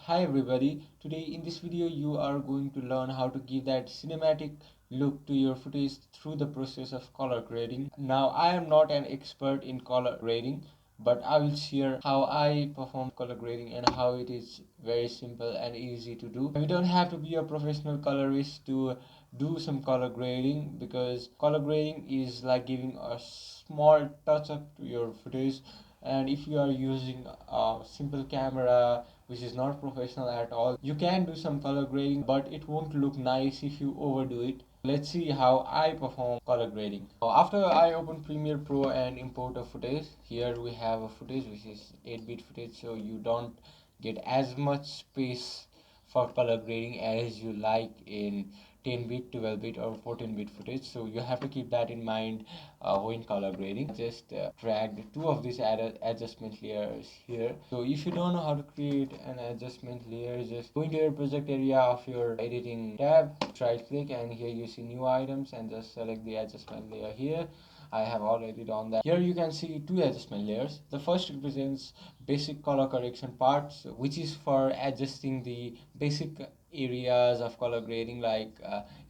Hi everybody, today in this video you are going to learn how to give that cinematic look to your footage through the process of color grading. Now I am not an expert in color grading, but I will share how I perform color grading and how it is very simple and easy to do. You don't have to be a professional colorist to do some color grading, because color grading is like giving a small touch up to your footage. And if you are using a simple camera which is not professional at all, you can do some color grading, but it won't look nice if you overdo it. Let's see how I perform color grading. After I open Premiere Pro and import a footage, here we have a footage which is 8-bit footage, so you don't get as much space for color grading as you like in 10-bit, 12-bit or 14-bit footage. So you have to keep that in mind when color grading. Just drag two of these adjustment layers here. So if you don't know how to create an adjustment layer, just go into your project area of your editing tab, right click, and here you see new items and just select the adjustment layer here. I have already done that. Here you can see two adjustment layers. The first represents basic color correction parts, which is for adjusting the basic areas of color grading like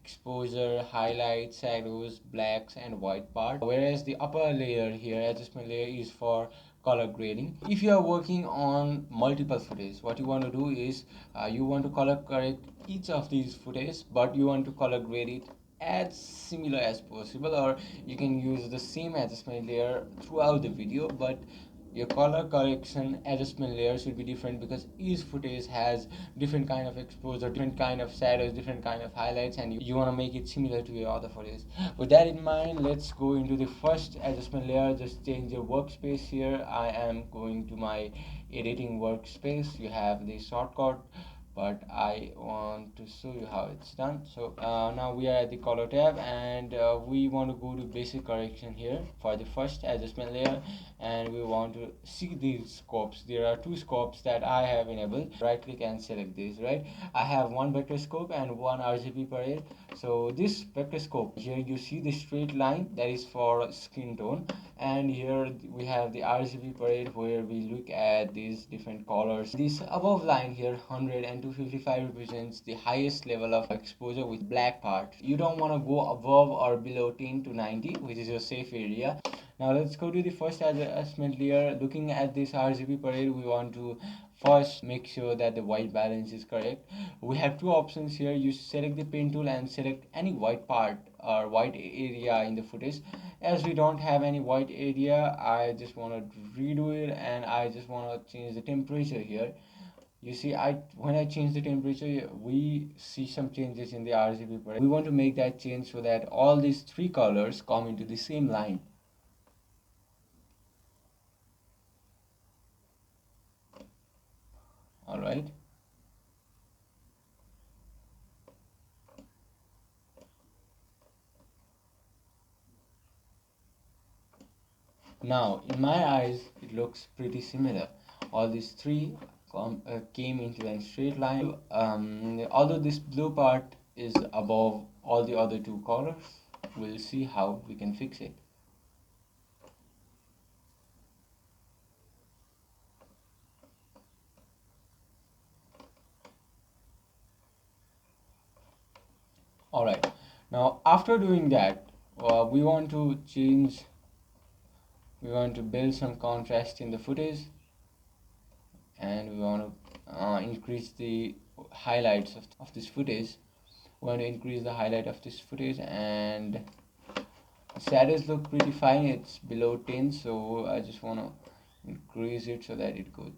exposure, highlights, shadows, blacks and white part. Whereas the upper layer here, adjustment layer, is for color grading. If you are working on multiple footage, what you want to do is you want to color correct each of these footage, but you want to color grade it as similar as possible, or you can use the same adjustment layer throughout the video, but your color correction adjustment layer should be different, because each footage has different kind of exposure, different kind of shadows, different kind of highlights, and you want to make it similar to your other footage. With that in mind, let's go into the first adjustment layer. Just change your workspace. Here I am going to my editing workspace. You have the shortcut, but I want to show you how it's done. So now we are at the color tab, and we want to go to basic correction here for the first adjustment layer, and we want to see these scopes. There are two scopes that I have enabled. Right click and select this. Right, I have one vector scope and one RGB parade. So this vector scope, here you see the straight line, that is for skin tone, and here we have the RGB parade where we look at these different colors. This above line here, 100 and 255, represents the highest level of exposure with black part. You don't want to go above or below 10 to 90, which is your safe area. Now let's go to the first adjustment layer. Looking at this RGB parade, we want to first make sure that the white balance is correct. We have two options here. You select the pen tool and select any white part or white area in the footage. As we don't have any white area, I just want to redo it, and I just want to change the temperature here. You see, when I change the temperature, we see some changes in the RGB parade. We want to make that change so that all these three colors come into the same line. All right. Now, in my eyes, it looks pretty similar. All these three came into a straight line. Although this blue part is above all the other two colors, we'll see how we can fix it. Alright, now after doing that, we want to build some contrast in the footage, and we want to increase the highlights of this footage. We want to increase the highlight of this footage, and shadows look pretty fine. It's below 10, so I just want to increase it so that it goes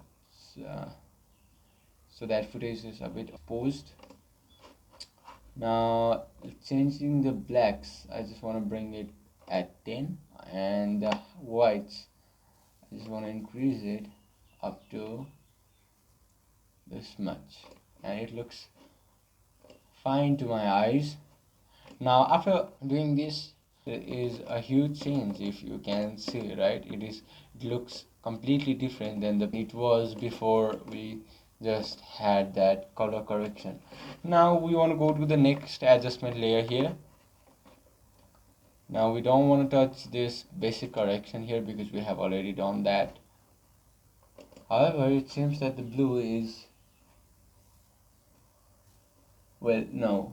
so that footage is a bit opposed. Now changing the blacks, I just want to bring it at 10, and the whites, I just want to increase it up to this much, and it looks fine to my eyes. Now after doing this, there is a huge change. If you can see, right, it looks completely different than it was before we just had that color correction. Now we want to go to the next adjustment layer here. Now we don't want to touch this basic correction here because we have already done that. However, it seems that the blue is Well, no.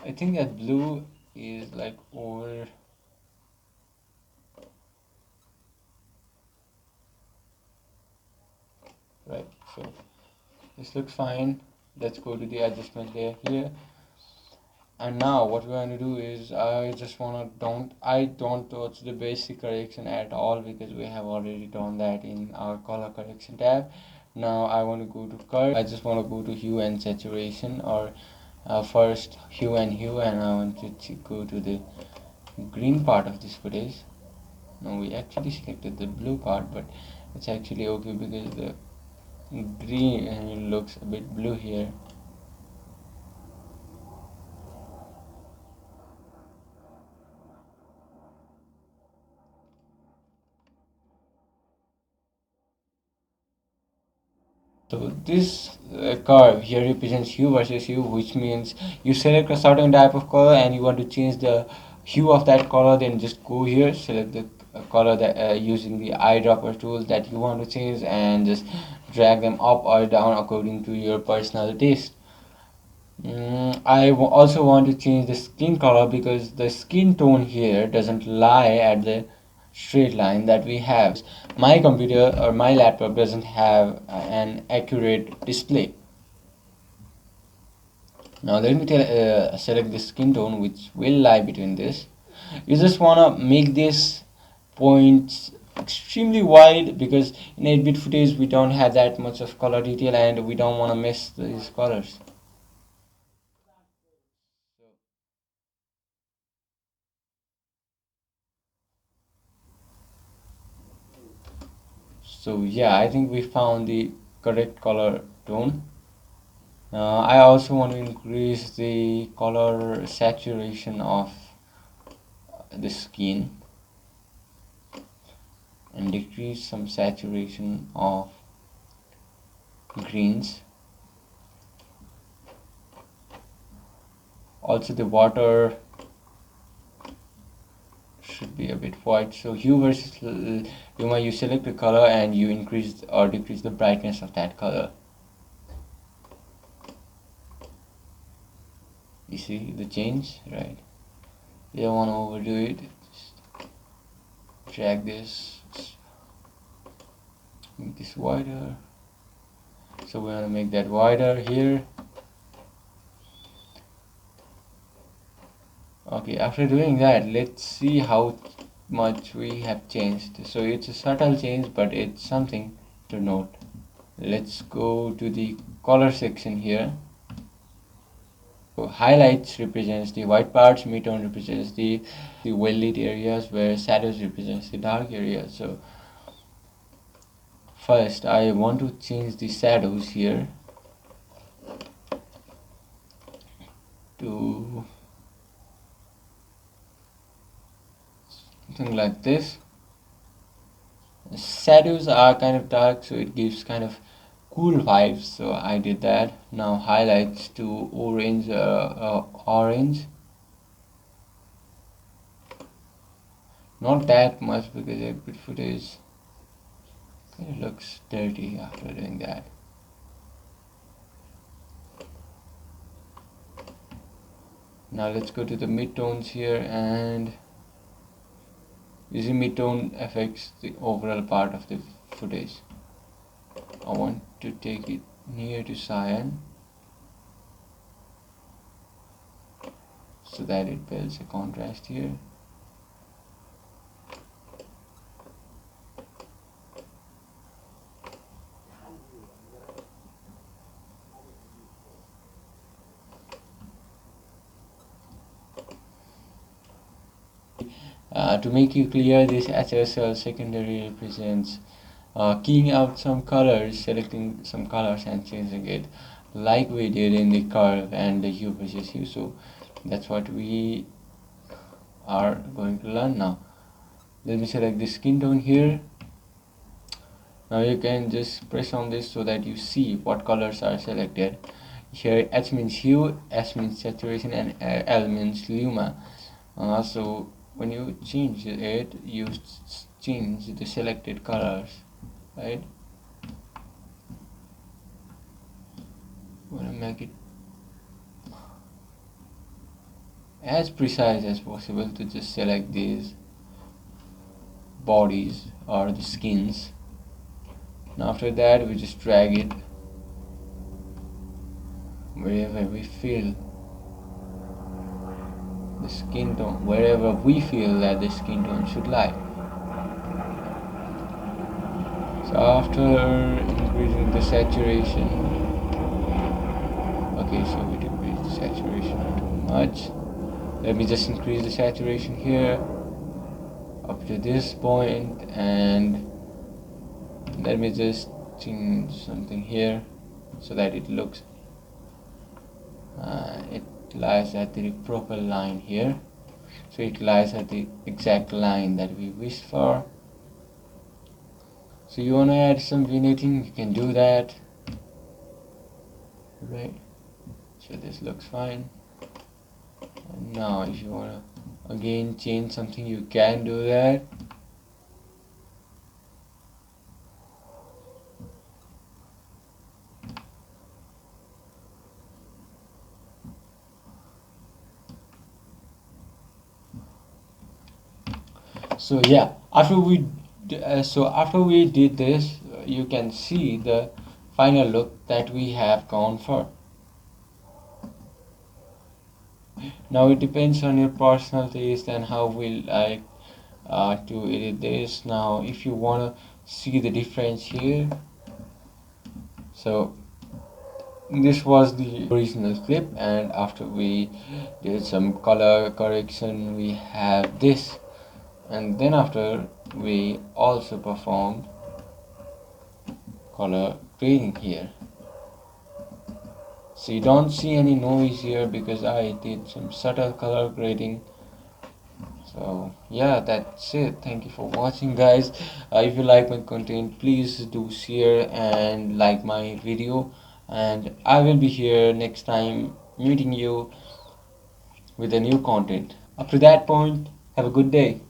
I think that blue is like over. Right, so this looks fine. Let's go to the adjustment layer here. And now what we're going to do is I don't touch the basic correction at all because we have already done that in our color correction tab. Now I want to go to curve. I just want to go to hue and saturation, or first hue, and I want to go to the green part of this footage. Now we actually selected the blue part, but it's actually okay because the green looks a bit blue here. So this curve here represents hue versus hue, which means you select a certain type of color and you want to change the hue of that color, then just go here, select the color that using the eyedropper tool that you want to change, and just drag them up or down according to your personal taste. Also want to change the skin color because the skin tone here doesn't lie at the straight line that we have. My computer or my laptop doesn't have an accurate display. Now let me select the skin tone which will lie between this. You just want to make this point extremely wide because in 8-bit footage we don't have that much of color detail and we don't want to miss these colors. So yeah, I think we found the correct color tone. I also want to increase the color saturation of the skin and decrease some saturation of greens. Also the water should be a bit white. So hue versus luma, you select the color and you increase or decrease the brightness of that color. You see the change, right? You don't want to overdo it. Just drag this, make this wider. So we're gonna make that wider here. Okay, after doing that, let's see how much we have changed. So it's a subtle change, but it's something to note. Let's go to the color section here. So highlights represents the white parts, midtone represents the well lit areas, where shadows represents the dark areas. So first I want to change the shadows here to something like this. Shadows are kind of dark, so it gives kind of cool vibes, so I did that. Now highlights to orange, not that much because 8-bit footage kind of looks dirty after doing that. Now let's go to the midtones here, and using midtone affects the overall part of the footage. I want to take it near to cyan so that it builds a contrast here. To make you clear, this HSL secondary represents keying out some colors, selecting some colors and changing it like we did in the curve and the hue versus hue. So that's what we are going to learn now. Let me select the skin tone here. Now you can just press on this so that you see what colors are selected. Here H means hue, S means saturation, and L means luma. So when you change it, you change the selected colors, right? I'm gonna make it as precise as possible to just select these bodies or the skins. And after that we just drag it wherever we feel the skin tone, wherever we feel that the skin tone should lie. So after increasing the saturation, okay, so we decrease the saturation too much. Let me just increase the saturation here up to this point, and let me just change something here so that it looks it lies at the proper line here, so it lies at the exact line that we wish for. So you want to add some vignetting, you can do that, right? So this looks fine. And now if you want to again change something, you can do that. So yeah, after we did this, you can see the final look that we have gone for. Now it depends on your personal taste and how we like to edit this. Now if you want to see the difference here, so this was the original clip, and after we did some color correction we have this, and then after we also performed color grading here. So you don't see any noise here because I did some subtle color grading. So yeah, that's it. Thank you for watching, guys. If you like my content, please do share and like my video, and I will be here next time meeting you with a new content. Up to that point, have a good day.